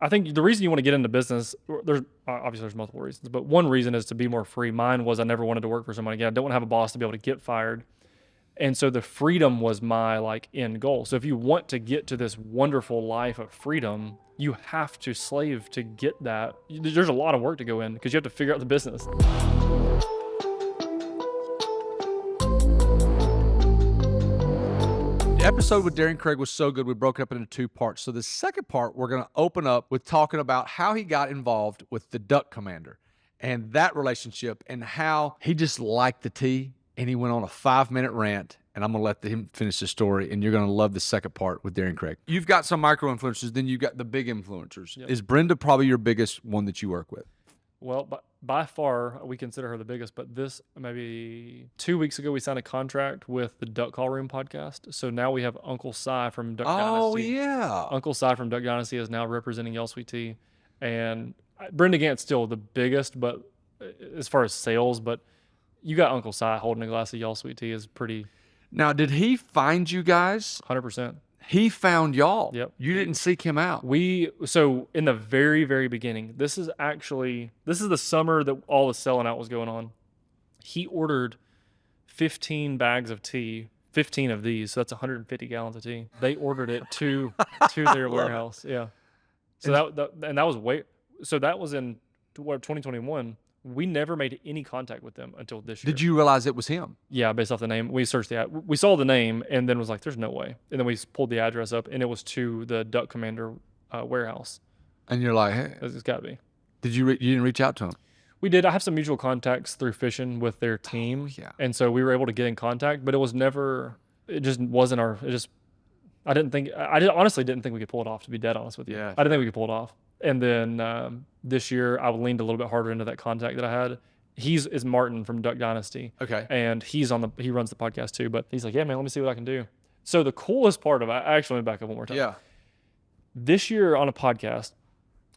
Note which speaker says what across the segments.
Speaker 1: I think the reason you want to get into business, there's multiple reasons, but one reason is to be more free. Mine was I never wanted to work for someone again. I don't want to have a boss to be able to get fired. And so the freedom was my like end goal. So if you want to get to this wonderful life of freedom, you have to slave to get that. There's a lot of work to go in because you have to figure out the business.
Speaker 2: The episode with Darien Craig was so good, we broke it up into 2 parts. So the second part, we're going to open up with talking about how he got involved with the Duck Commander and that relationship and how he just liked the tea and he went on a 5-minute rant. And I'm going to let him finish the story, and you're going to love the second part with Darien Craig. You've got some micro-influencers, then you've got the big influencers.
Speaker 1: Yep.
Speaker 2: Is Brenda probably your biggest one that you work with?
Speaker 1: Well, by far, we consider her the biggest, but this maybe 2 weeks ago, we signed a contract with the Duck Call Room podcast. So now we have Uncle Si from Duck Dynasty.
Speaker 2: Oh, yeah.
Speaker 1: Uncle Si from Duck Dynasty is now representing Y'all Sweet Tea. And Brenda Gant's still the biggest, but as far as sales, but you got Uncle Si holding a glass of Y'all Sweet Tea is pretty...
Speaker 2: Now, did he find you guys?
Speaker 1: 100%.
Speaker 2: He found y'all.
Speaker 1: Yep.
Speaker 2: You didn't seek him out.
Speaker 1: So in the very, very beginning, this is the summer that all the selling out was going on. He ordered 15 bags of tea, 15 of these. So that's 150 gallons of tea. They ordered it to their warehouse. Yeah. So that was in 2021. We never made any contact with them until this year.
Speaker 2: Did you realize it was him?
Speaker 1: Yeah, based off the name. We searched we saw the name and then was like, there's no way. And then we pulled the address up and it was to the Duck Commander warehouse.
Speaker 2: And you're like, hey.
Speaker 1: It's got to be.
Speaker 2: You didn't reach out to him?
Speaker 1: We did. I have some mutual contacts through fishing with their team.
Speaker 2: Oh, yeah.
Speaker 1: And so we were able to get in contact, but it just wasn't I honestly didn't think we could pull it off, to be dead honest with you.
Speaker 2: Yeah,
Speaker 1: I didn't think we could pull it off. And then this year, I leaned a little bit harder into that contact that I had. Is Martin from Duck Dynasty.
Speaker 2: Okay.
Speaker 1: And he runs the podcast too, but he's like, yeah, man, let me see what I can do. So the coolest part of it, I actually went back up one more time.
Speaker 2: Yeah.
Speaker 1: This year on a podcast,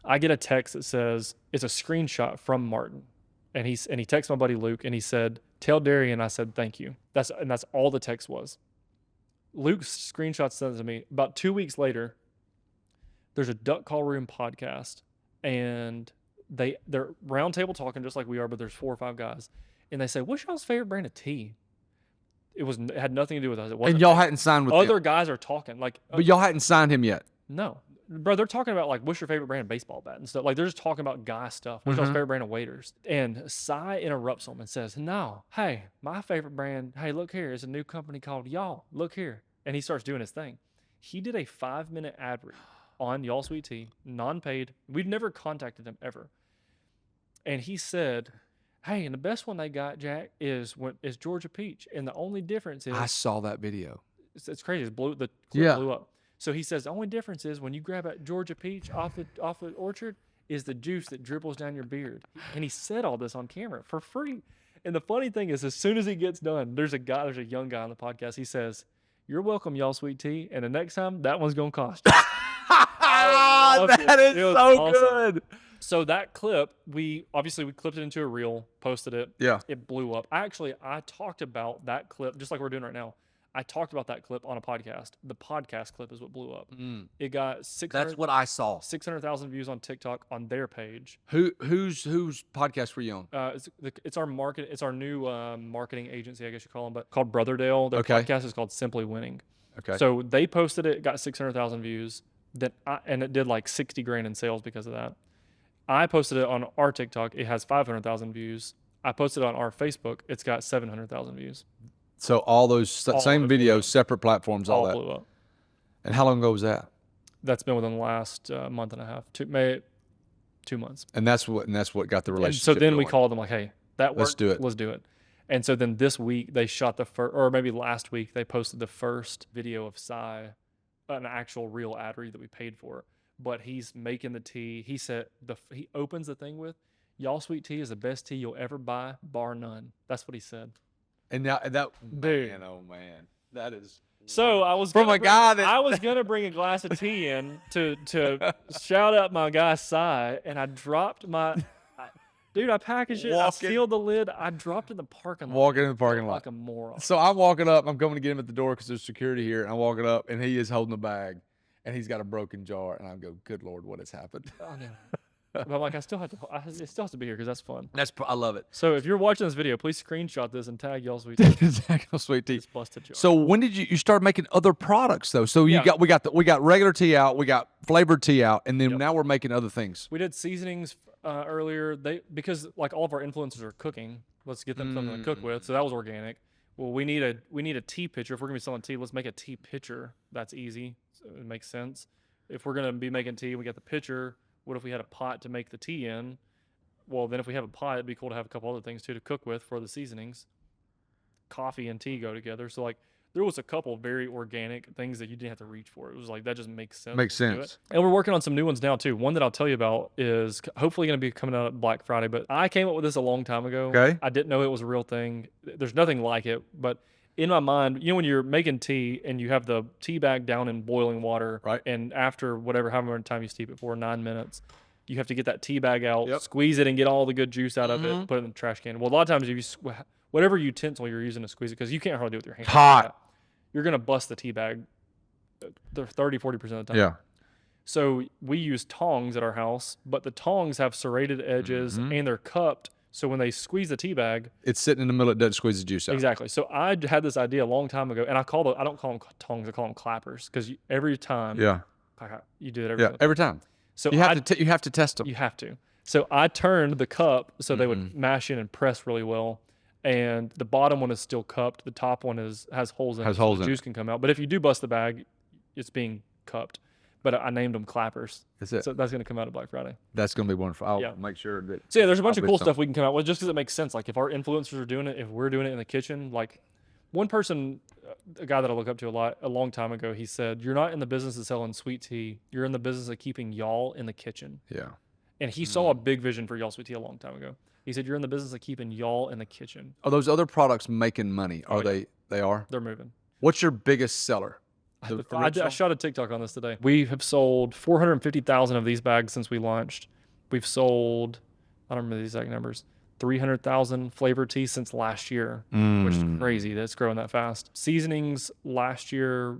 Speaker 1: I get a text that says, it's a screenshot from Martin. And he texts my buddy Luke and he said, tell Darien I said thank you. That's all the text was. Luke's screenshot sent it to me. About 2 weeks later, there's a Duck Call Room podcast, and they're round table talking just like we are, but there's 4 or 5 guys, and they say, "What's y'all's favorite brand of tea?" It had nothing to do with us. It wasn't.
Speaker 2: And y'all hadn't signed with
Speaker 1: other
Speaker 2: him.
Speaker 1: guys are talking like,
Speaker 2: but y'all hadn't signed him yet.
Speaker 1: No, bro. They're talking about like, what's your favorite brand of baseball bat and stuff. Like they're just talking about guy stuff. What's y'all's favorite brand of waiters? And Si interrupts them and says, "No, hey, my favorite brand. Hey, look here. It's a new company called Y'all. Look here." And he starts doing his thing. He did a 5-minute ad read on Y'all Sweet Tea, non-paid. We've never contacted him ever. And he said, hey, and the best one they got, Jack, is Georgia Peach. And the only difference is...
Speaker 2: I saw that video.
Speaker 1: It's crazy. The clip blew up. So he says, the only difference is when you grab a Georgia Peach off the orchard is the juice that dribbles down your beard. And he said all this on camera for free. And the funny thing is, as soon as he gets done, there's a young guy on the podcast. He says, you're welcome, Y'all Sweet Tea. And the next time, that one's going to cost you.
Speaker 2: That is so awesome. Good.
Speaker 1: So that clip, we clipped it into a reel, posted it.
Speaker 2: Yeah.
Speaker 1: It blew up. I talked about that clip, just like we're doing right now. I talked about that clip on a podcast. The podcast clip is what blew up. It got 600.
Speaker 2: That's what I saw.
Speaker 1: 600,000 views on TikTok on their page.
Speaker 2: Whose podcast were you on?
Speaker 1: It's our market. It's our new marketing agency, I guess you call them, but called Brotherdale. Their podcast is called Simply Winning.
Speaker 2: Okay.
Speaker 1: So they posted it, got 600,000 views. And it did like 60 grand in sales because of that. I posted it on our TikTok. It has 500,000 views. I posted it on our Facebook. It's got 700,000 views.
Speaker 2: So all those same videos, separate platforms, all that
Speaker 1: blew up.
Speaker 2: And how long ago was that?
Speaker 1: That's been within the last month and a half, 2 months.
Speaker 2: And that's what got the relationship.
Speaker 1: And so then
Speaker 2: going.
Speaker 1: we called them like, hey, that worked.
Speaker 2: Let's do it.
Speaker 1: Let's do it. And so then this week they shot the first, or maybe last week they posted the first video of Si, an actual real ad read that we paid for. But he's making the tea. He said he opens the thing with, Y'all Sweet Tea is the best tea you'll ever buy, bar none. That's what he said.
Speaker 2: And now that
Speaker 1: dude,
Speaker 2: man, that is.
Speaker 1: So I was
Speaker 2: from a guy that
Speaker 1: I was gonna bring a glass of tea in to shout out my guy Si, and I dropped my. Dude, I packaged it. I sealed the lid. I dropped it in the parking lot.
Speaker 2: Walking in the parking lot
Speaker 1: like a moron.
Speaker 2: So I'm walking up. I'm going to get him at the door because there's security here. And I'm walking up, and he is holding the bag. and he's got a broken jar, and I go, "Good Lord, what has happened?"
Speaker 1: Oh, no. But I'm like, it still has to be here because that's fun.
Speaker 2: I love it.
Speaker 1: So if you're watching this video, please screenshot this and tag y'all sweet tea.
Speaker 2: Exactly, sweet tea.
Speaker 1: This busted jar.
Speaker 2: So when did you start making other products though? So
Speaker 1: Yeah.
Speaker 2: we got regular tea out, we got flavored tea out, and then now we're making other things.
Speaker 1: We did seasonings earlier. Because like all of our influencers are cooking. Let's get them something to cook with. So that was organic. Well, we need a tea pitcher. If we're gonna be selling tea, let's make a tea pitcher. That's easy. So it makes sense. If we're gonna be making tea, we got the pitcher. What if we had a pot to make the tea in? Well, then if we have a pot, it'd be cool to have a couple other things too to cook with for the seasonings. Coffee and tea go together. So like there was a couple very organic things that you didn't have to reach for. It was like that just makes sense.
Speaker 2: Makes
Speaker 1: Let's do
Speaker 2: sense.
Speaker 1: it. And we're working on some new ones now too. One that I'll tell you about is hopefully going to be coming out at Black Friday. But I came up with this a long time ago.
Speaker 2: Okay.
Speaker 1: I didn't know it was a real thing. There's nothing like it. But in my mind, when you're making tea and you have the tea bag down in boiling water,
Speaker 2: right? And
Speaker 1: after however many time you steep it for, 9 minutes. You have to get that tea bag out, squeeze it, and get all the good juice out of it. Put it in the trash can. Well, a lot of times, if you whatever utensil you're using to squeeze it, because you can't hardly do it with your hands.
Speaker 2: Hot.
Speaker 1: You're gonna bust the tea bag 30-40% of the time.
Speaker 2: Yeah.
Speaker 1: So we use tongs at our house, but the tongs have serrated edges and they're cupped. So when they squeeze the tea bag,
Speaker 2: it's sitting in the middle. It doesn't squeeze the juice out.
Speaker 1: Exactly. So I had this idea a long time ago, and I don't call them tongs. I call them clappers because every time.
Speaker 2: Yeah.
Speaker 1: You do it every time.
Speaker 2: every time.
Speaker 1: So
Speaker 2: you have to test them.
Speaker 1: You have to. So I turned the cup so they would mash in and press really well. And the bottom one is still cupped. The top one has holes in it. So the juice can come out. But if you do bust the bag, it's being cupped. But I named them clappers.
Speaker 2: That's it.
Speaker 1: So that's going to come out at Black Friday.
Speaker 2: That's going to be wonderful. I'll make sure that.
Speaker 1: So yeah, there's a bunch of cool stuff we can come out with just because it makes sense. Like if our influencers are doing it, if we're doing it in the kitchen, like one person, a guy that I look up to a long time ago, he said, "You're not in the business of selling sweet tea. You're in the business of keeping y'all in the kitchen."
Speaker 2: Yeah.
Speaker 1: And he saw a big vision for y'all sweet tea a long time ago. He said, "You're in the business of keeping y'all in the kitchen."
Speaker 2: Are those other products making money? Are they? They are.
Speaker 1: They're moving.
Speaker 2: What's your biggest seller?
Speaker 1: I shot a TikTok on this today. We have sold 450,000 of these bags since we launched. We've sold, I don't remember the exact numbers, 300,000 flavored tea since last year, which is crazy that it's growing that fast. Seasonings last year,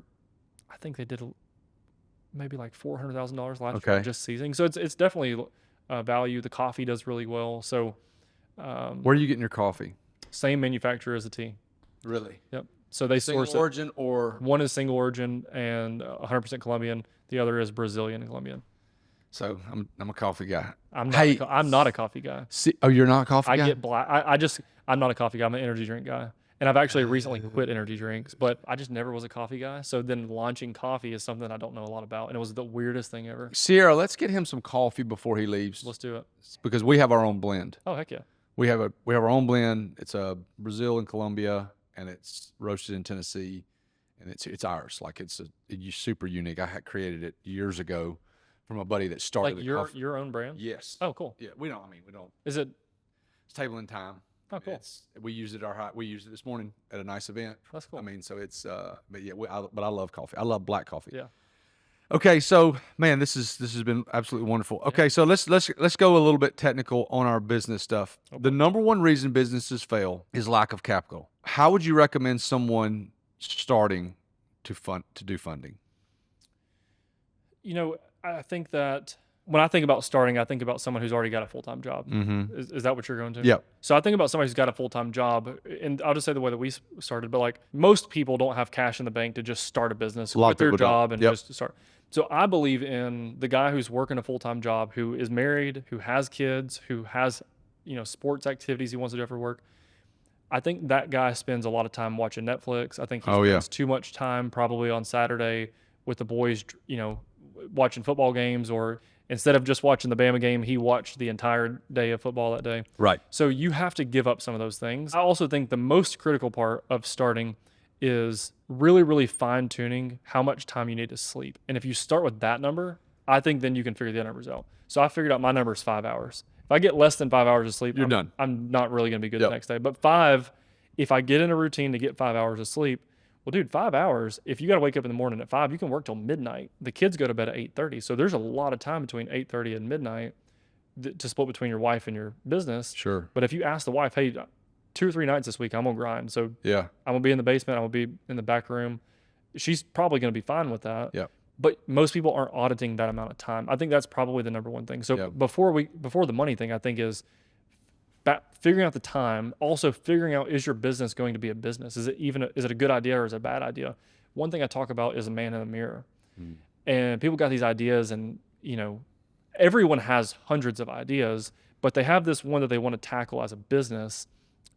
Speaker 1: I think they did maybe like $400,000 last year just seasoning. So it's definitely value. The coffee does really well. So
Speaker 2: where are you getting your coffee?
Speaker 1: Same manufacturer as the tea.
Speaker 2: Really?
Speaker 1: Yep. So they source
Speaker 2: single origin or
Speaker 1: one is single origin and 100% Colombian. The other is Brazilian and Colombian.
Speaker 2: So I'm a coffee guy.
Speaker 1: I'm not a coffee guy.
Speaker 2: You're not a coffee guy?
Speaker 1: I get black. I'm not a coffee guy. I'm an energy drink guy. And I've actually recently quit energy drinks, but I just never was a coffee guy. So then launching coffee is something I don't know a lot about. And it was the weirdest thing ever.
Speaker 2: Sierra, let's get him some coffee before he leaves.
Speaker 1: Let's do it.
Speaker 2: Because we have our own blend.
Speaker 1: Oh, heck yeah.
Speaker 2: We have our own blend. It's a Brazil and Colombia, and it's roasted in Tennessee, and it's ours. Like it's super unique. I had created it years ago from a buddy that started
Speaker 1: like your own brand.
Speaker 2: Yes.
Speaker 1: Oh, cool.
Speaker 2: Yeah, we don't.
Speaker 1: Is it?
Speaker 2: It's Table and Time.
Speaker 1: Oh, cool.
Speaker 2: We used it this morning at a nice event.
Speaker 1: That's cool.
Speaker 2: So it's but yeah, but I love coffee. I love black coffee.
Speaker 1: Yeah.
Speaker 2: Okay, so man, this has been absolutely wonderful. Okay, so let's go a little bit technical on our business stuff.
Speaker 1: Okay.
Speaker 2: The number one reason businesses fail is lack of capital. How would you recommend someone starting to do funding?
Speaker 1: I think that when I think about starting, I think about someone who's already got a full-time job.
Speaker 2: Mm-hmm.
Speaker 1: Is that what you're going to?
Speaker 2: Yeah.
Speaker 1: So I think about somebody who's got a full-time job, and I'll just say the way that we started, but like most people don't have cash in the bank to just start a business, quit their job and just start. So I believe in the guy who's working a full-time job, who is married, who has kids, who has, sports activities he wants to do after work. I think that guy spends a lot of time watching Netflix. I think he spends too much time probably on Saturday with the boys, watching football games, or instead of just watching the Bama game, he watched the entire day of football that day.
Speaker 2: Right.
Speaker 1: So you have to give up some of those things. I also think the most critical part of starting is really, really fine-tuning how much time you need to sleep. And if you start with that number, I think then you can figure the other numbers out. So I figured out my number is 5 hours. If I get less than 5 hours of sleep,
Speaker 2: you're done.
Speaker 1: I'm not really going to be good the next day. But 5, if I get in a routine to get 5 hours of sleep, well, dude, 5 hours, if you got to wake up in the morning at 5, you can work till midnight. The kids go to bed at 8:30. So there's a lot of time between 8:30 and midnight to split between your wife and your business.
Speaker 2: Sure.
Speaker 1: But if you ask the wife, hey, 2 or 3 nights this week, I'm going to grind. So
Speaker 2: yeah,
Speaker 1: I'm going to be in the basement. I'm going to be in the back room. She's probably going to be fine with that.
Speaker 2: Yeah.
Speaker 1: but most people aren't auditing that amount of time. I think that's probably the number one thing. So
Speaker 2: Yep.
Speaker 1: before the money thing, I think is figuring out the time. Also figuring out, is your business going to be a business? Is it a good idea or is it a bad idea? One thing I talk about is a man in the mirror.
Speaker 2: Mm.
Speaker 1: And people got these ideas, and everyone has hundreds of ideas, but they have this one that they want to tackle as a business.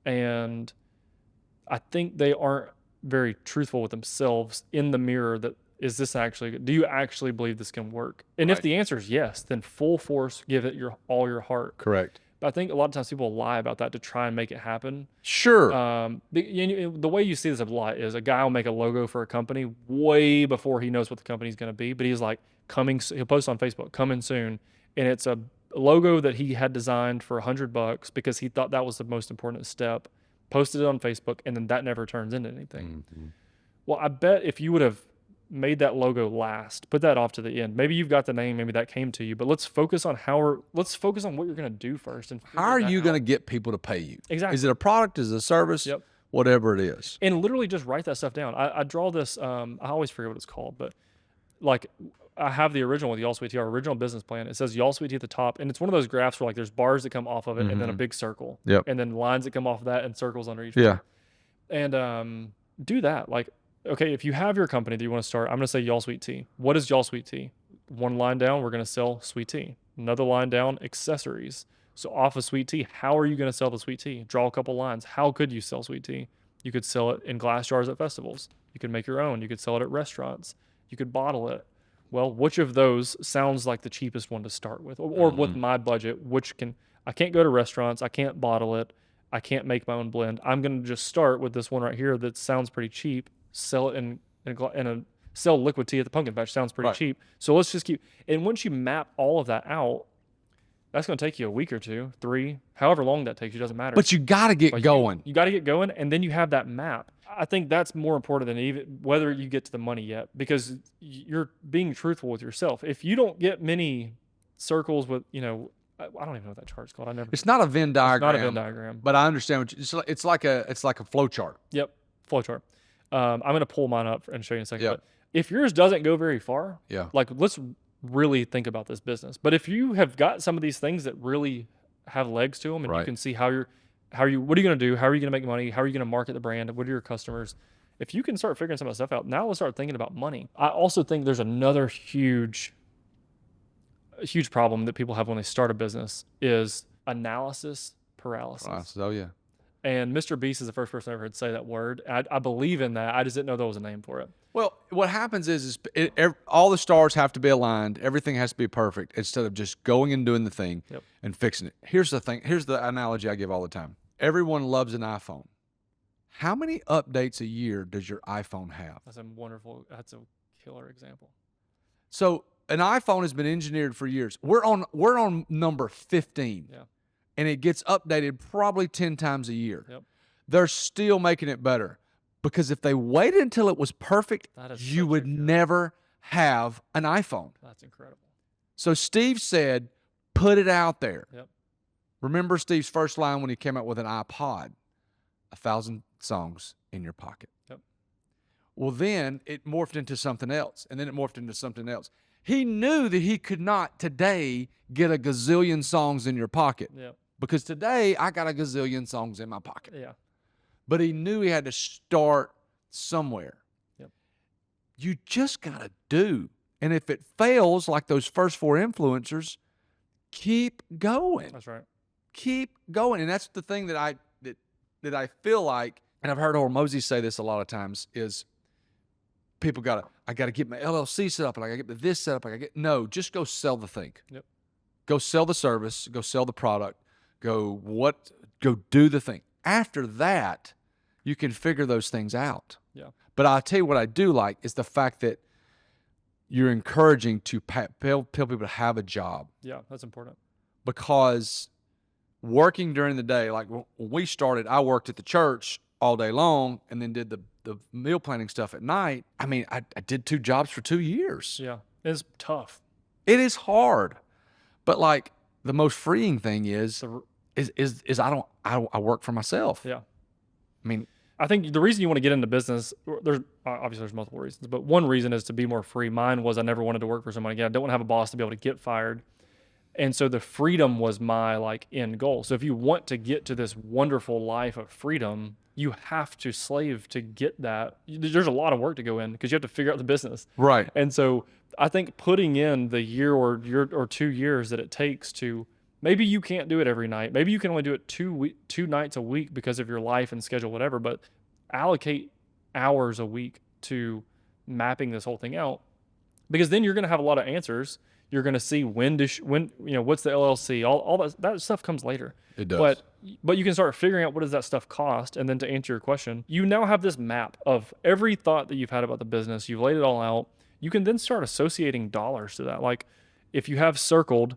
Speaker 1: And I think they aren't very truthful with themselves in the mirror. That is this actually, do you actually believe this can work? And if
Speaker 2: Right.
Speaker 1: the answer is yes, then full force, give it all your heart.
Speaker 2: Correct.
Speaker 1: But I think a lot of times people lie about that to try and make it happen.
Speaker 2: Sure.
Speaker 1: The way you see this a lot is a guy will make a logo for a company way before he knows what the company's going to be. But he's like, he'll post on Facebook, coming soon. And it's a logo that he had designed for $100 because he thought that was the most important step. Posted it on Facebook, and then that never turns into anything.
Speaker 2: Mm-hmm.
Speaker 1: Well, I bet if you would have made that logo last, put that off to the end. Maybe you've got the name, maybe that came to you, but let's focus on let's focus on what you're going to do first. And
Speaker 2: How are you going to get people to pay you?
Speaker 1: Exactly.
Speaker 2: Is it a product? Is it a service?
Speaker 1: Yep.
Speaker 2: Whatever it is.
Speaker 1: And literally just write that stuff down. I draw this, I always forget what it's called, but like I have the original with Y'all Sweet Tea, our original business plan. It says Y'all Sweet Tea at the top, and it's one of those graphs where like there's bars that come off of it, and then a big circle.
Speaker 2: Yep.
Speaker 1: And then lines that come off of that and circles under each
Speaker 2: Yeah.
Speaker 1: one. And do that. Like, okay, if you have your company that you want to start, I'm going to say Y'all Sweet Tea. What is Y'all Sweet Tea? One line down, we're going to sell sweet tea. Another line down, accessories. So off of sweet tea, how are you going to sell the sweet tea? Draw a couple lines. How could you sell sweet tea? You could sell it in glass jars at festivals. You could make your own. You could sell it at restaurants. You could bottle it. Well, which of those sounds like the cheapest one to start with? Or with my budget, I can't go to restaurants. I can't bottle it. I can't make my own blend. I'm going to just start with this one right here that sounds pretty cheap. Sell it sell liquid tea at the pumpkin patch. Sounds pretty cheap. So let's just and once you map all of that out, that's going to take you a week or two, 3, however long that takes you, doesn't matter.
Speaker 2: But you got to get going.
Speaker 1: You got to get going, and then you have that map. I think that's more important than even whether you get to the money yet, because you're being truthful with yourself. If you don't get many circles with, I don't even know what that chart's called.
Speaker 2: It's not a Venn diagram.
Speaker 1: It's not a Venn diagram.
Speaker 2: But I understand it's like a flow chart.
Speaker 1: Yep, flow chart. I'm going to pull mine up and show you in a second.
Speaker 2: Yep.
Speaker 1: But if yours doesn't go very far,
Speaker 2: Yeah.
Speaker 1: like let's really think about this business. But if you have got some of these things that really have legs to them, and you can see what are you going to do? How are you going to make money? How are you going to market the brand? What are your customers? If you can start figuring some of that stuff out, now let's start thinking about money. I also think there's another huge problem that people have when they start a business is analysis paralysis.
Speaker 2: Oh, yeah.
Speaker 1: And Mr. Beast is the first person I ever heard say that word. I believe in that. I just didn't know there was a name for it.
Speaker 2: Well, what happens is all the stars have to be aligned. Everything has to be perfect instead of just going and doing the thing and fixing it. Here's the thing. Here's the analogy I give all the time. Everyone loves an iPhone. How many updates a year does your iPhone have?
Speaker 1: That's a killer example.
Speaker 2: So an iPhone has been engineered for years. We're on number 15.
Speaker 1: Yeah.
Speaker 2: And it gets updated probably 10 times a year.
Speaker 1: Yep.
Speaker 2: They're still making it better. Because if they waited until it was perfect, you would never have an iPhone.
Speaker 1: That's incredible.
Speaker 2: So Steve said, put it out there.
Speaker 1: Yep.
Speaker 2: Remember Steve's first line when he came out with an iPod? 1,000 songs in your pocket.
Speaker 1: Yep.
Speaker 2: Well, then it morphed into something else, and then it morphed into something else. He knew that he could not today get a gazillion songs in your pocket.
Speaker 1: Yep.
Speaker 2: Because today I got a gazillion songs in my pocket.
Speaker 1: Yeah.
Speaker 2: But he knew he had to start somewhere.
Speaker 1: Yep.
Speaker 2: You just got to do. And if it fails, like those first 4 influencers, keep going.
Speaker 1: That's right.
Speaker 2: Keep going. And that's the thing that I feel like, and I've heard Hormozy say this a lot of times, is people I got to get my LLC set up, and I got to get this set up. No, just go sell the thing.
Speaker 1: Yep.
Speaker 2: Go sell the service. Go sell the product. Go do the thing. After that, you can figure those things out.
Speaker 1: Yeah.
Speaker 2: But I'll tell you what I do like is the fact that you're encouraging to tell people to have a job.
Speaker 1: Yeah, that's important.
Speaker 2: Because working during the day, like when we started, I worked at the church all day long and then did the meal planning stuff at night. I mean, I did 2 jobs for 2 years.
Speaker 1: Yeah, it's tough.
Speaker 2: It is hard. But like the most freeing thing is I work for myself.
Speaker 1: Yeah.
Speaker 2: I mean,
Speaker 1: I think the reason you want to get into business, there's multiple reasons, but one reason is to be more free. Mine was I never wanted to work for someone again. I don't want to have a boss to be able to get fired. And so the freedom was my like end goal. So if you want to get to this wonderful life of freedom, you have to slave to get that. There's a lot of work to go in because you have to figure out the business.
Speaker 2: Right.
Speaker 1: And so I think putting in the year or 2 years that it takes to, maybe you can't do it every night. Maybe you can only do it two nights a week because of your life and schedule, whatever, but allocate hours a week to mapping this whole thing out, because then you're going to have a lot of answers. You're going to see when what's the LLC, all that stuff comes later.
Speaker 2: It does.
Speaker 1: But you can start figuring out what does that stuff cost. And then to answer your question, you now have this map of every thought that you've had about the business. You've laid it all out. You can then start associating dollars to that. Like if you have circled,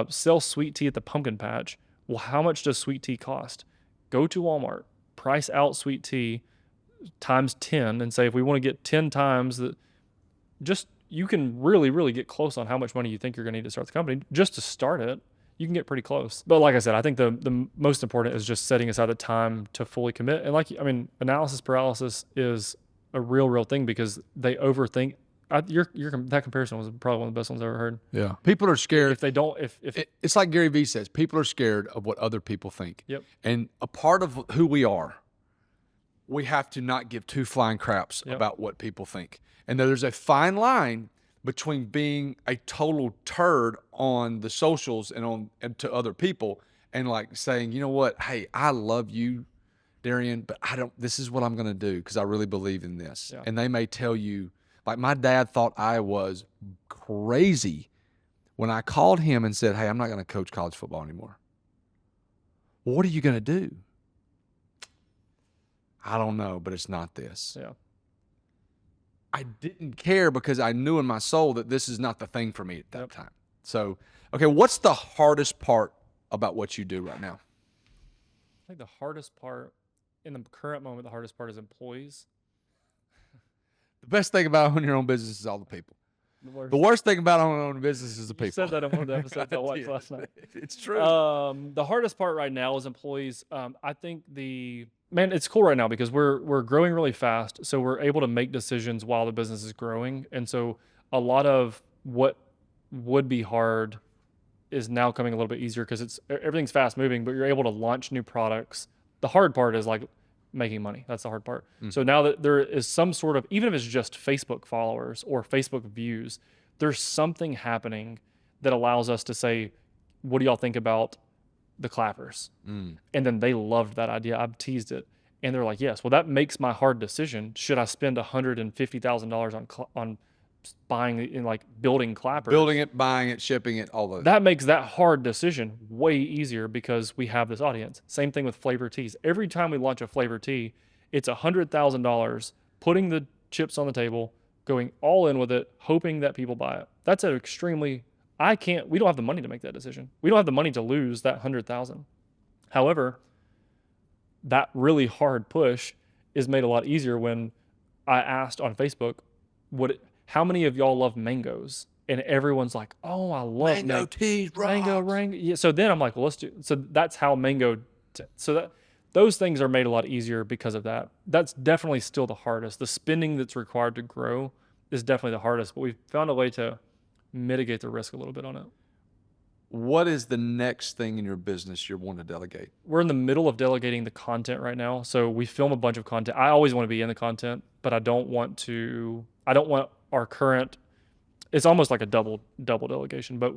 Speaker 1: sell sweet tea at the pumpkin patch. Well, how much does sweet tea cost? Go to Walmart, price out sweet tea times 10 and say, if we want to get 10 times that, just, you can really, really get close on how much money you think you're going to need to start the company. Just to start it, you can get pretty close. But like I said, I think the most important is just setting aside the time to fully commit. And analysis paralysis is a real thing because they overthink. That comparison was probably one of the best ones I've ever heard.
Speaker 2: Yeah. People are scared.
Speaker 1: If they don't,
Speaker 2: it's like Gary Vee says, people are scared of what other people think.
Speaker 1: Yep.
Speaker 2: And a part of who we are, we have to not give two flying craps about what people think. And there's a fine line between being a total turd on the socials and to other people and like saying, you know what, hey, I love you, Darien, but this is what I'm going to do because I really believe in this. Yeah. And they may tell you, like my dad thought I was crazy when I called him and said, hey, I'm not going to coach college football anymore. Well, what are you going to do? I don't know, but it's not this.
Speaker 1: Yeah.
Speaker 2: I didn't care because I knew in my soul that this is not the thing for me at that time. So, okay, what's the hardest part about what you do right now?
Speaker 1: I think the hardest part in the current moment, the hardest part is employees.
Speaker 2: The best thing about owning your own business is all the people. The worst thing about owning your own business is the people.
Speaker 1: You said that in one of the episodes I watched last night.
Speaker 2: It's true.
Speaker 1: The hardest part right now is employees. I think it's cool right now because we're growing really fast, so we're able to make decisions while the business is growing, and so a lot of what would be hard is now coming a little bit easier because everything's fast moving, but you're able to launch new products. The hard part is like making money. That's the hard part. So now that there is some sort of, even if it's just Facebook followers or Facebook views, there's something happening that allows us to say, what do y'all think about the clappers? And then they loved that idea. I've teased it. And they're like, yes, well, that makes my hard decision. Should I spend $150,000 on buying and like building clappers?
Speaker 2: Building it, buying it, shipping it, all of
Speaker 1: that makes that hard decision way easier because we have this audience. Same thing with flavor teas. Every time we launch a flavor tea, it's $100,000 putting the chips on the table, going all in with it, hoping that people buy it. That's an extremely, we don't have the money to make that decision. We don't have the money to lose that 100,000. However, that really hard push is made a lot easier when I asked on Facebook, how many of y'all love mangoes? And everyone's like, oh, I love
Speaker 2: mango tea,
Speaker 1: mango. Yeah. So then I'm like, well, so that's how those things are made a lot easier because of that. That's definitely still the hardest. The spending that's required to grow is definitely the hardest, but we've found a way to mitigate the risk a little bit on it.
Speaker 2: What is the next thing in your business you want to delegate?
Speaker 1: We're in the middle of delegating the content right now. So we film a bunch of content. I always want to be in the content, but I don't want our current, it's almost like a double delegation, but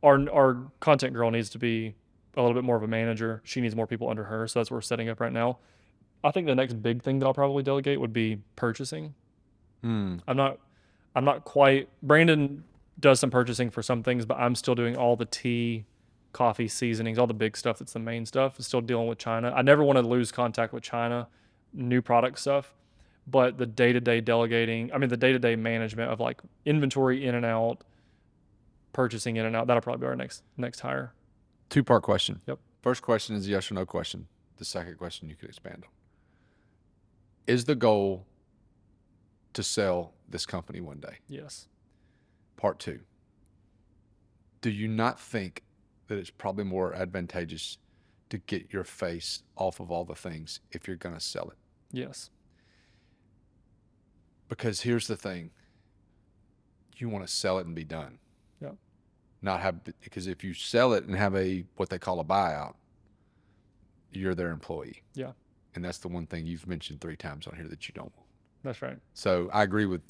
Speaker 1: our content girl needs to be a little bit more of a manager. She needs more people under her. So that's what we're setting up right now. I think the next big thing that I'll probably delegate would be purchasing. I'm not quite, Brandon does some purchasing for some things, but I'm still doing all the tea, coffee, seasonings, all the big stuff that's the main stuff. Still dealing with China. I never want to lose contact with China, new product stuff, but the day-to-day the day-to-day management of like inventory in and out, purchasing in and out, that'll probably be our next hire.
Speaker 2: 2-part question.
Speaker 1: Yep.
Speaker 2: First question is a yes or no question. The second question you could expand on. Is the goal to sell this company one day?
Speaker 1: Yes.
Speaker 2: Part 2. Do you not think that it's probably more advantageous to get your face off of all the things if you're going to sell it?
Speaker 1: Yes.
Speaker 2: Because here's the thing. You want to sell it and be done.
Speaker 1: Yeah.
Speaker 2: Not have, because if you sell it and have what they call a buyout, you're their employee.
Speaker 1: Yeah.
Speaker 2: And that's the one thing you've mentioned 3 times on here that you don't want.
Speaker 1: That's right.
Speaker 2: So I agree with,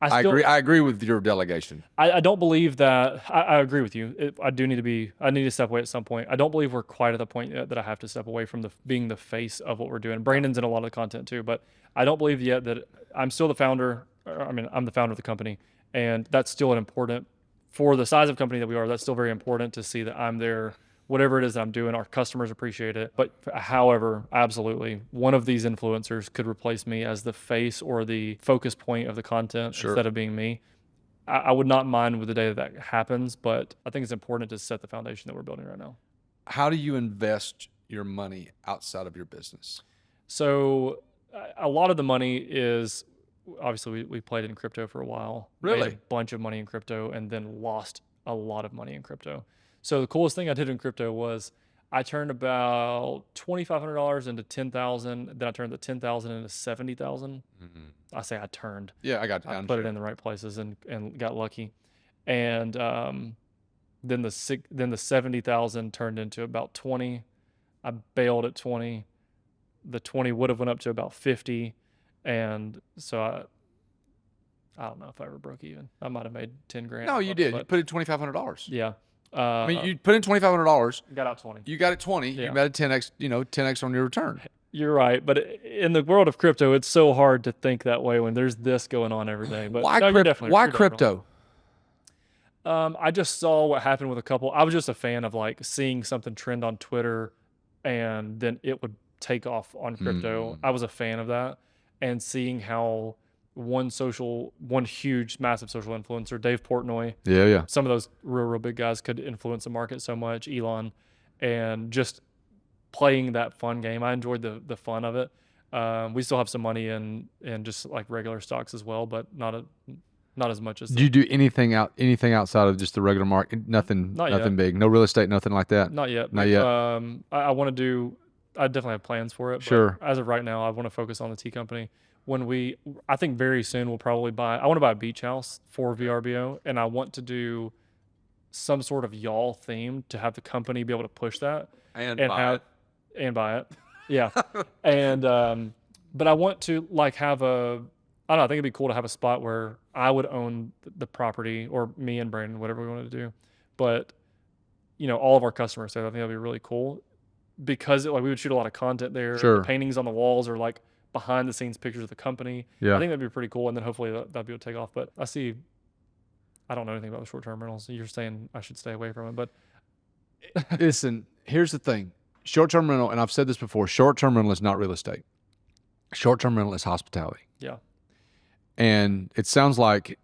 Speaker 1: I
Speaker 2: I agree with your delegation.
Speaker 1: I don't believe that. I agree with you. I need to step away at some point. I don't believe we're quite at the point yet that I have to step away from being the face of what we're doing. Brandon's in a lot of the content too, but I don't believe yet that I'm still the founder. I'm the founder of the company, and that's still an important, for the size of company that we are, that's still very important to see that I'm there. Whatever it is that I'm doing, our customers appreciate it. But however, absolutely, one of these influencers could replace me as the face or the focus point of the content instead of being me. I would not mind with the day that happens, but I think it's important to set the foundation that we're building right now.
Speaker 2: How do you invest your money outside of your business?
Speaker 1: So a lot of the money is, obviously we played in crypto for a while.
Speaker 2: Really?
Speaker 1: Made a bunch of money in crypto and then lost a lot of money in crypto. So the coolest thing I did in crypto was I turned about $2,500 into 10,000. Then I turned the 10,000 into 70,000. I say I turned.
Speaker 2: Yeah, I got.
Speaker 1: I put it in the right places and got lucky. And then the 70,000 turned into about 20. I bailed at 20. The 20 would have went up to about 50, and so I don't know if I ever broke even. I might have made 10 grand.
Speaker 2: No, you did. You put in $2,500.
Speaker 1: Yeah.
Speaker 2: I mean, you put in $2,500.
Speaker 1: Got out 20.
Speaker 2: You got it 20.
Speaker 1: Yeah.
Speaker 2: You made a 10x. 10x on your return.
Speaker 1: You're right, but in the world of crypto, it's so hard to think that way when there's this going on every day. But
Speaker 2: why crypto?
Speaker 1: I just saw what happened with a couple. I was just a fan of like seeing something trend on Twitter, and then it would take off on crypto. I was a fan of that, and seeing how one huge, massive social influencer, Dave Portnoy, some of those real big guys could influence the market so much, Elon, and just playing that fun game. I enjoyed the fun of it. We still have some money in just like regular stocks as well, but not as much as.
Speaker 2: Do you do anything outside of just the regular market? Nothing big. No real estate, nothing like that.
Speaker 1: Not yet. I want to do. I definitely have plans for it.
Speaker 2: Sure.
Speaker 1: But as of right now, I want to focus on the tea company. I think very soon we'll probably I want to buy a beach house for VRBO, and I want to do some sort of y'all theme to have the company be able to push that and buy it. Yeah. And, but I want to like have I don't know, I think it'd be cool to have a spot where I would own the property, or me and Brandon, whatever we wanted to do. But, all of our customers there, I think that'd be really cool because we would shoot a lot of content there.
Speaker 2: Sure.
Speaker 1: The paintings on the walls are like behind the scenes pictures of the company.
Speaker 2: Yeah.
Speaker 1: I think that'd be pretty cool. And then hopefully that'd be able to take off. But I don't know anything about the short-term rentals. You're saying I should stay away from it, but.
Speaker 2: Listen, here's the thing. Short-term rental, and I've said this before, short-term rental is not real estate. Short-term rental is hospitality.
Speaker 1: Yeah.
Speaker 2: And it sounds like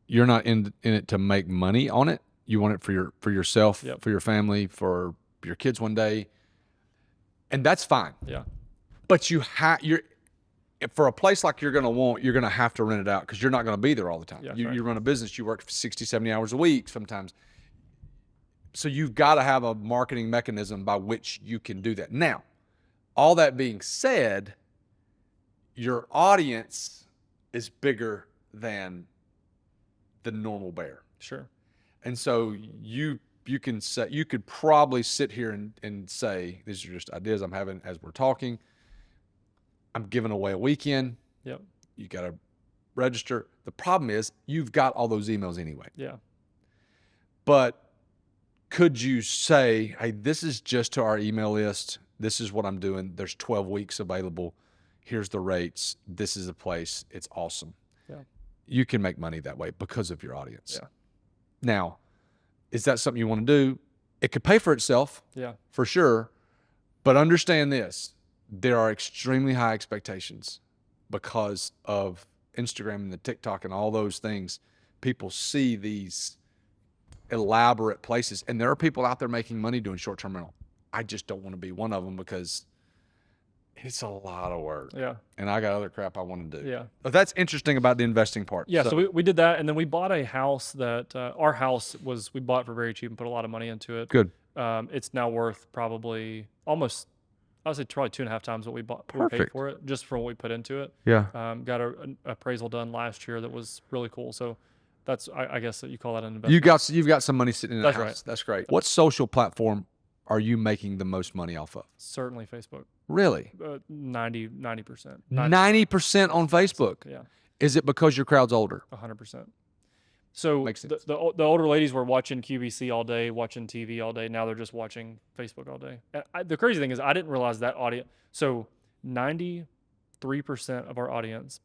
Speaker 2: you're not in it to make money on it. You want it for yourself, for your family, for your kids one day. And that's fine.
Speaker 1: Yeah.
Speaker 2: But you're for a place like you're going to have to rent it out because you're not going to be there all the time.
Speaker 1: Yeah,
Speaker 2: you run a business, you work 60, 70 hours a week sometimes. So you've got to have a marketing mechanism by which you can do that. Now, all that being said, your audience is bigger than the normal bear.
Speaker 1: Sure.
Speaker 2: And so you could probably sit here and say, these are just ideas I'm having as we're talking. I'm giving away a weekend.
Speaker 1: Yep.
Speaker 2: You got to register. The problem is you've got all those emails anyway.
Speaker 1: Yeah.
Speaker 2: But could you say, hey, this is just to our email list. This is what I'm doing. There's 12 weeks available. Here's the rates. This is a place. It's awesome.
Speaker 1: Yeah.
Speaker 2: You can make money that way because of your audience.
Speaker 1: Yeah.
Speaker 2: Now, is that something you want to do? It could pay for itself.
Speaker 1: Yeah.
Speaker 2: For sure. But understand this. There are extremely high expectations because of Instagram and the TikTok and all those things. People see these elaborate places, and there are people out there making money doing short-term rental. I just don't want to be one of them because it's a lot of work.
Speaker 1: Yeah.
Speaker 2: And I got other crap I want to do.
Speaker 1: Yeah.
Speaker 2: But that's interesting about the investing part.
Speaker 1: Yeah. So we did that, and then we bought a house that our house we bought for very cheap and put a lot of money into it.
Speaker 2: Good.
Speaker 1: It's now worth probably almost I would say probably 2.5 times what we paid
Speaker 2: Perfect.
Speaker 1: for it, just from what we put into it.
Speaker 2: Yeah.
Speaker 1: Got an appraisal done last year that was really cool. So that's, I guess that you call that an
Speaker 2: You
Speaker 1: investment.
Speaker 2: you've got some money sitting in the
Speaker 1: That's
Speaker 2: house.
Speaker 1: right.
Speaker 2: That's great. What social platform are you making the most money off of?
Speaker 1: Certainly Facebook.
Speaker 2: Really?
Speaker 1: 90%.
Speaker 2: 90% on Facebook.
Speaker 1: Yeah.
Speaker 2: Is it because your crowd's older?
Speaker 1: 100%. So
Speaker 2: Makes sense.
Speaker 1: the older ladies were watching QVC all day, watching TV all day. Now they're just watching Facebook all day. And the crazy thing is, I didn't realize that audience. So 93% of our audience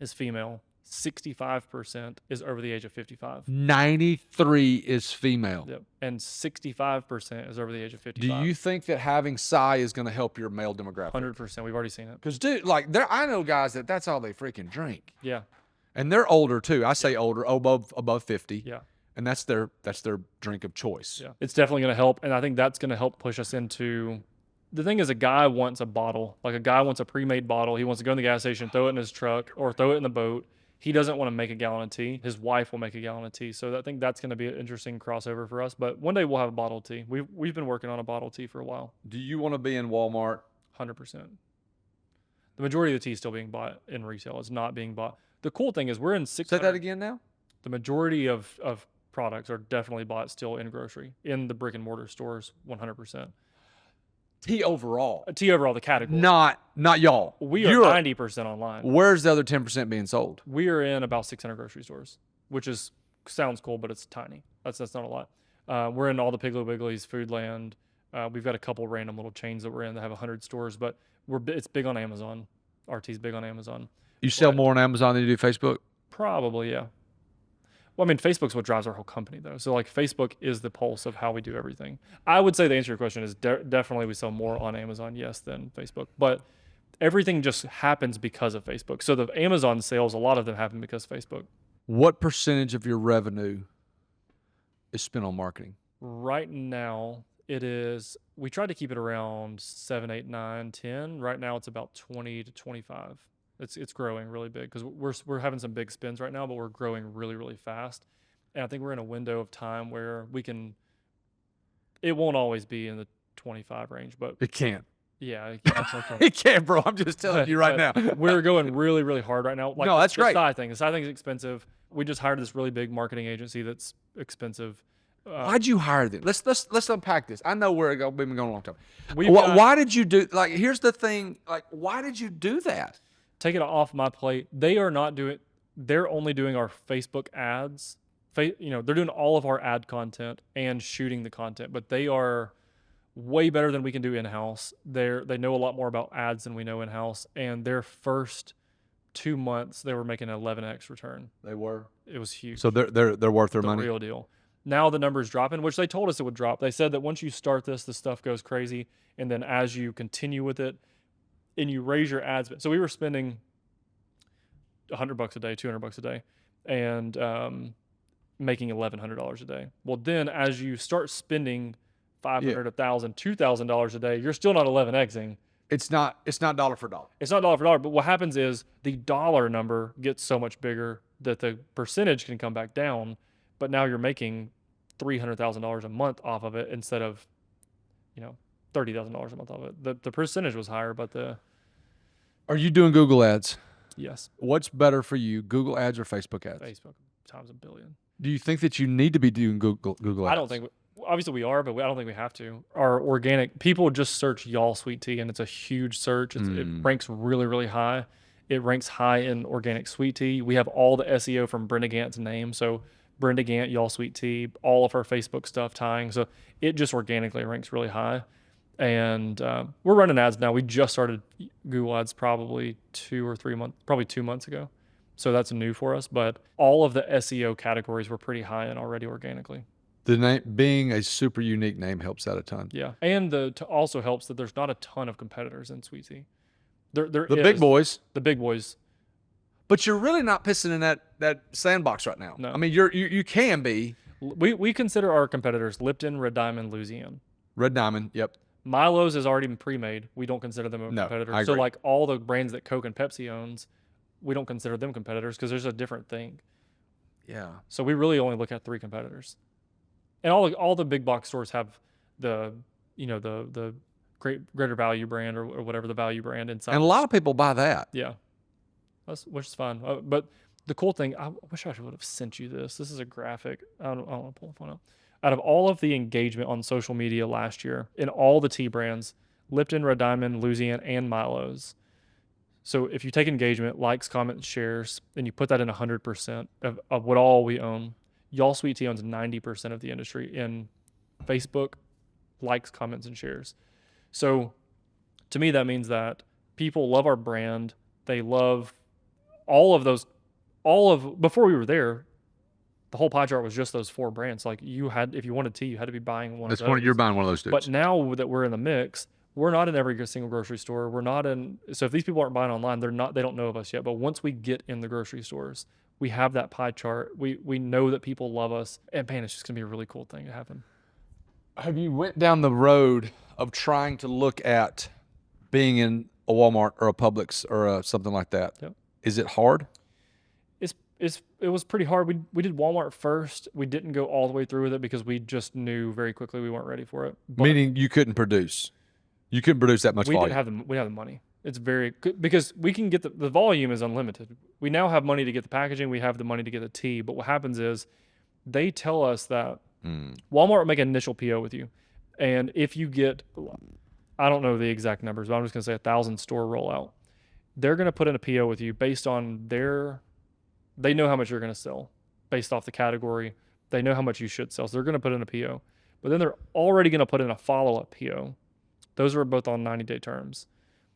Speaker 1: is female. 65% is over the age of 55.
Speaker 2: 93 is female.
Speaker 1: Yep. And 65% is over the age of 55.
Speaker 2: Do you think that having Psy is going to help your male demographic?
Speaker 1: 100%. We've already seen it.
Speaker 2: Because, dude, like, I know guys that's all they freaking drink.
Speaker 1: Yeah.
Speaker 2: And they're older, too. I say older, above 50.
Speaker 1: Yeah.
Speaker 2: And that's their drink of choice.
Speaker 1: Yeah. It's definitely going to help. And I think that's going to help push us into... The thing is, a guy wants a bottle. Like, a guy wants a pre-made bottle. He wants to go in the gas station, throw it in his truck, or throw it in the boat. He doesn't want to make a gallon of tea. His wife will make a gallon of tea. So I think that's going to be an interesting crossover for us. But one day we'll have a bottle of tea. We've been working on a bottle of tea for a while.
Speaker 2: Do you want to be in Walmart?
Speaker 1: 100%. The majority of the tea is still being bought in retail. It's not being bought. The cool thing is we're in 600.
Speaker 2: Say that again now?
Speaker 1: The majority of products are definitely bought still in grocery, in the brick and mortar stores, 100%.
Speaker 2: Tea overall.
Speaker 1: Tea overall, the category.
Speaker 2: Not y'all.
Speaker 1: We are 90% online.
Speaker 2: Where's the other 10% being sold?
Speaker 1: We are in about 600 grocery stores, which sounds cool, but it's tiny. That's not a lot. We're in all the Piggly Wigglies, Foodland. We've got a couple random little chains that we're in that have 100 stores, but it's big on Amazon. Our tea's big on Amazon.
Speaker 2: You sell more on Amazon than you do Facebook?
Speaker 1: Probably, yeah. Well, I mean, Facebook's what drives our whole company, though. So, like, Facebook is the pulse of how we do everything. I would say the answer to your question is definitely we sell more on Amazon, yes, than Facebook. But everything just happens because of Facebook. So the Amazon sales, a lot of them happen because of Facebook.
Speaker 2: What percentage of your revenue is spent on marketing?
Speaker 1: Right now, we try to keep it around 7, 8, 9, 10. Right now, it's about 20 to 25. It's growing really big because we're having some big spins right now, but we're growing really, really fast. And I think we're in a window of time where it won't always be in the 25 range, but
Speaker 2: It can't.
Speaker 1: yeah,
Speaker 2: It can't, bro. I'm just telling you right now.
Speaker 1: we're going really, really hard right now. Like,
Speaker 2: No, that's great.
Speaker 1: The side thing is expensive. We just hired this really big marketing agency that's expensive.
Speaker 2: Why'd you hire them? Let's unpack this. I know we've been going a long time.
Speaker 1: We've got-
Speaker 2: Why did you do, like, here's the thing, like, why did you do that?
Speaker 1: Take it off my plate. They're only doing our Facebook ads. They're doing all of our ad content and shooting the content, but they are way better than we can do in-house. They know a lot more about ads than we know in-house. And their first 2 months, they were making an 11x return.
Speaker 2: They were.
Speaker 1: It was huge.
Speaker 2: So they're worth their
Speaker 1: The
Speaker 2: money.
Speaker 1: real deal. Now the number's dropping, which they told us it would drop. They said that once you start this, the stuff goes crazy. And then as you continue with it and you raise your ads. So we were spending $100 a day, $200 a day, and making $1,100 a day. Well, then as you start spending $500, $1,000, $2,000 a day, you're still not 11xing.
Speaker 2: It's not dollar for dollar.
Speaker 1: It's not dollar for dollar, but what happens is the dollar number gets so much bigger that the percentage can come back down, but now you're making $300,000 a month off of it instead of, $30,000 a month off of it. The percentage was higher, but
Speaker 2: Are you doing Google ads?
Speaker 1: yes,
Speaker 2: What's better for you, Google ads or Facebook ads?
Speaker 1: Facebook times a billion.
Speaker 2: Do you think that you need to be doing Google ads?
Speaker 1: I don't think, obviously we are, but I don't think we have to. Our organic, people just search y'all sweet tea and it's a huge search. It ranks really, really high. It ranks high in organic sweet tea. We have all the SEO from Brenda Gant's name. So Brenda Gant, y'all sweet tea, all of her Facebook stuff tying. So it just organically ranks really high. And we're running ads now. We just started Google ads probably 2 months ago. So that's new for us. But all of the SEO categories were pretty high in already organically.
Speaker 2: The name being a super unique name helps out a ton.
Speaker 1: Yeah. And also helps that there's not a ton of competitors in sweet tea. The
Speaker 2: big boys.
Speaker 1: The big boys.
Speaker 2: But you're really not pissing in that sandbox right now.
Speaker 1: No.
Speaker 2: I mean, you can be.
Speaker 1: We consider our competitors Lipton, Red Diamond, Louisiana.
Speaker 2: Red Diamond, yep.
Speaker 1: Milo's is already been pre-made. We don't consider them a competitor.
Speaker 2: I agree.
Speaker 1: So like all the brands that Coke and Pepsi owns, we don't consider them competitors because there's a different thing.
Speaker 2: Yeah.
Speaker 1: So we really only look at 3 competitors. And all the big box stores have the greater value brand or whatever the value brand inside.
Speaker 2: And a lot of people buy that.
Speaker 1: Yeah, which is fine. But the cool thing, I wish I would have sent you this. This is a graphic. I don't want to pull the phone up. Out of all of the engagement on social media last year in all the tea brands, Lipton, Red Diamond, Louisiana, and Milo's. So if you take engagement, likes, comments, shares, and you put that in 100% of what all we own, Y'all Sweet Tea owns 90% of the industry in Facebook, likes, comments, and shares. So to me, that means that people love our brand. They love before we were there, the whole pie chart was just those 4 brands. Like if you wanted tea, you had to be buying one of those.
Speaker 2: You're buying one of those dudes.
Speaker 1: But now that we're in the mix, we're not in every single grocery store. So if these people aren't buying online, they don't know of us yet. But once we get in the grocery stores, we have that pie chart. We know that people love us. And man, it's just gonna be a really cool thing to happen.
Speaker 2: Have you went down the road of trying to look at being in a Walmart or a Publix or something like that?
Speaker 1: Yep.
Speaker 2: Is it hard?
Speaker 1: It was pretty hard. We did Walmart first. We didn't go all the way through with it because we just knew very quickly we weren't ready for it. But
Speaker 2: meaning you couldn't produce. You couldn't produce that much volume.
Speaker 1: We have the money. It's very good because we can get the volume is unlimited. We now have money to get the packaging. We have the money to get the tea. But what happens is they tell us that Walmart will make an initial PO with you. And if you get, I don't know the exact numbers, but I'm just going to say 1,000 store rollout. They're going to put in a PO with you based on they know how much you're going to sell based off the category. They know how much you should sell. So they're going to put in a PO. But then they're already going to put in a follow-up PO. Those are both on 90-day terms.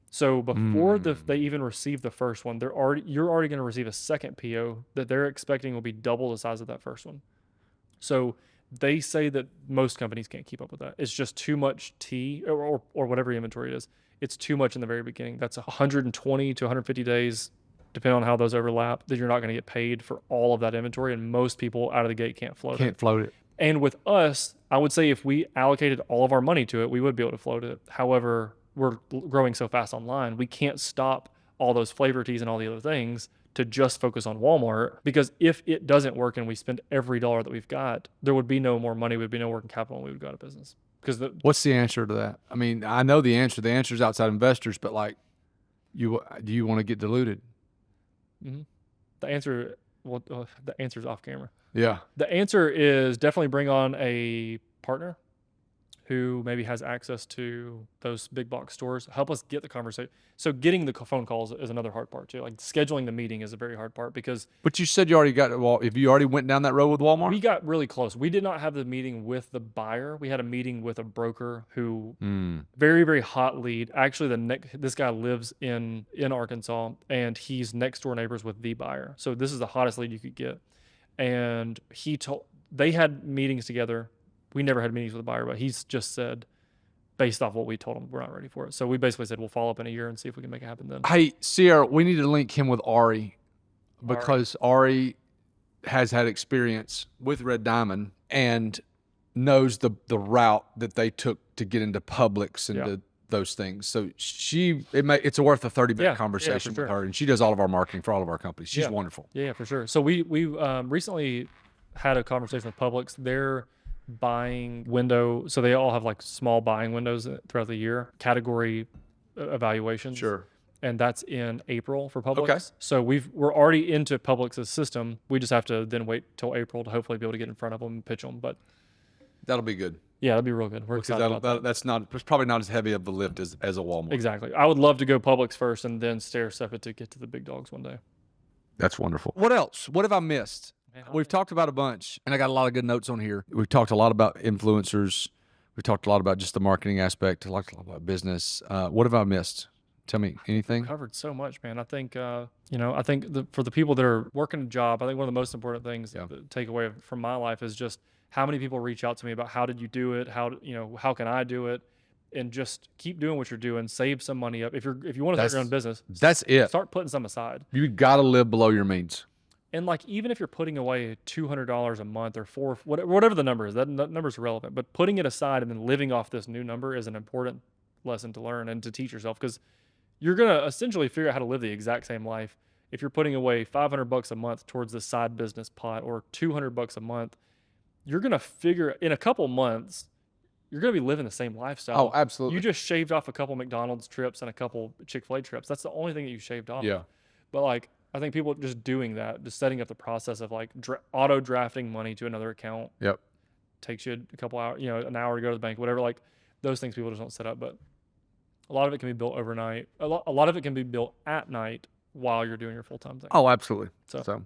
Speaker 1: So before they even receive the first one, you're already going to receive a second PO that they're expecting will be double the size of that first one. So they say that most companies can't keep up with that. It's just too much tea or whatever inventory it is. It's too much in the very beginning. That's 120 to 150 days, depending on how those overlap, that you're not going to get paid for all of that inventory. And most people out of the gate can't float it. And with us, I would say if we allocated all of our money to it, we would be able to float it. However, we're growing so fast online, we can't stop all those flavor teas and all the other things to just focus on Walmart, because if it doesn't work and we spend every dollar that we've got, there would be no more money, would be no working capital, and we would go out of business.
Speaker 2: What's the answer to that? I mean, I know the answer. The answer is outside investors, but like, do you want to get diluted?
Speaker 1: Mm-hmm. The answer is off camera.
Speaker 2: Yeah.
Speaker 1: The answer is definitely bring on a partner who maybe has access to those big box stores. Help us get the conversation. So getting the phone calls is another hard part too. Like scheduling the meeting is a very hard part because. But
Speaker 2: you said you already got, well, if you already went down that road with Walmart?
Speaker 1: We got really close. We did not have the meeting with the buyer. We had a meeting with a broker who, very, very hot lead. Actually, this guy lives in Arkansas and he's next door neighbors with the buyer. So this is the hottest lead you could get. And they had meetings together. We never had meetings with the buyer, but he's just said, based off what we told him, we're not ready for it. So we basically said we'll follow up in a year and see if we can make it happen then.
Speaker 2: Hey, Sierra, we need to link him with Ari because Ari has had experience with Red Diamond and knows the route that they took to get into Publix and those things. So it's worth a 30-minute conversation with her, and she does all of our marketing for all of our companies. She's wonderful.
Speaker 1: Yeah, for sure. So we recently had a conversation with Publix. Their buying window, so they all have like small buying windows throughout the year, category evaluations.
Speaker 2: Sure.
Speaker 1: And that's in April for Publix.
Speaker 2: Okay.
Speaker 1: So we're already into Publix's system. We just have to then wait till April to hopefully be able to get in front of them and pitch them. But
Speaker 2: that'll be good.
Speaker 1: Yeah, that'll be real good. We're excited about that.
Speaker 2: It's probably not as heavy of a lift as a Walmart.
Speaker 1: Exactly. I would love to go Publix first and then stair-step it to get to the big dogs one day.
Speaker 2: That's wonderful. What else? What have I missed? We've talked about a bunch, and I got a lot of good notes on here. We've talked a lot about influencers. We've talked a lot about just the marketing aspect. We talked a lot about business. What have I missed? Tell me anything.
Speaker 1: We've covered so much, man. I think, for the people that are working a job, I think one of the most important things to take away from my life is just how many people reach out to me about how did you do it? How can I do it? And just keep doing what you're doing. Save some money up. If you want to start your own business,
Speaker 2: that's it.
Speaker 1: Start putting some aside.
Speaker 2: You got to live below your means.
Speaker 1: And like, even if you're putting away $200 a month or whatever the number is, that number is irrelevant. But putting it aside and then living off this new number is an important lesson to learn and to teach yourself, because you're gonna essentially figure out how to live the exact same life if you're putting away $500 a month towards the side business pot or $200 a month. You're gonna figure in a couple months you're going to be living the same
Speaker 2: Oh,
Speaker 1: lifestyle.
Speaker 2: absolutely.
Speaker 1: You just shaved off a couple McDonald's trips and a couple Chick-fil-A trips. That's the only thing that you shaved off.
Speaker 2: Yeah.
Speaker 1: But like, I think people just doing that, just setting up the process of like auto drafting money to another account
Speaker 2: Yep.
Speaker 1: takes you a couple hours, an hour to go to the bank, whatever. Like those things people just don't set up. But a lot of it can be built overnight. A lot of it can be built at night while you're doing your full-time thing.
Speaker 2: Oh, absolutely.
Speaker 1: So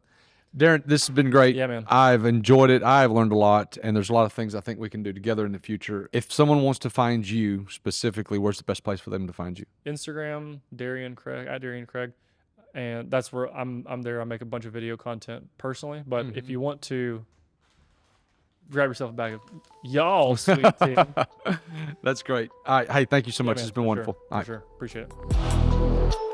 Speaker 2: Darren, this has been great.
Speaker 1: Yeah, man.
Speaker 2: I've enjoyed it. I've learned a lot, and there's a lot of things I think we can do together in the future. If someone wants to find you specifically, where's the best place for them to find you?
Speaker 1: Instagram, Darien Craig, at Darien Craig. And that's where I'm there. I make a bunch of video content personally. But if you want to grab yourself a bag of y'all sweet tea.
Speaker 2: That's great. All right. Hey, thank you so much.
Speaker 1: Man,
Speaker 2: It's been
Speaker 1: for
Speaker 2: wonderful.
Speaker 1: Sure,
Speaker 2: All right.
Speaker 1: for sure. Appreciate it.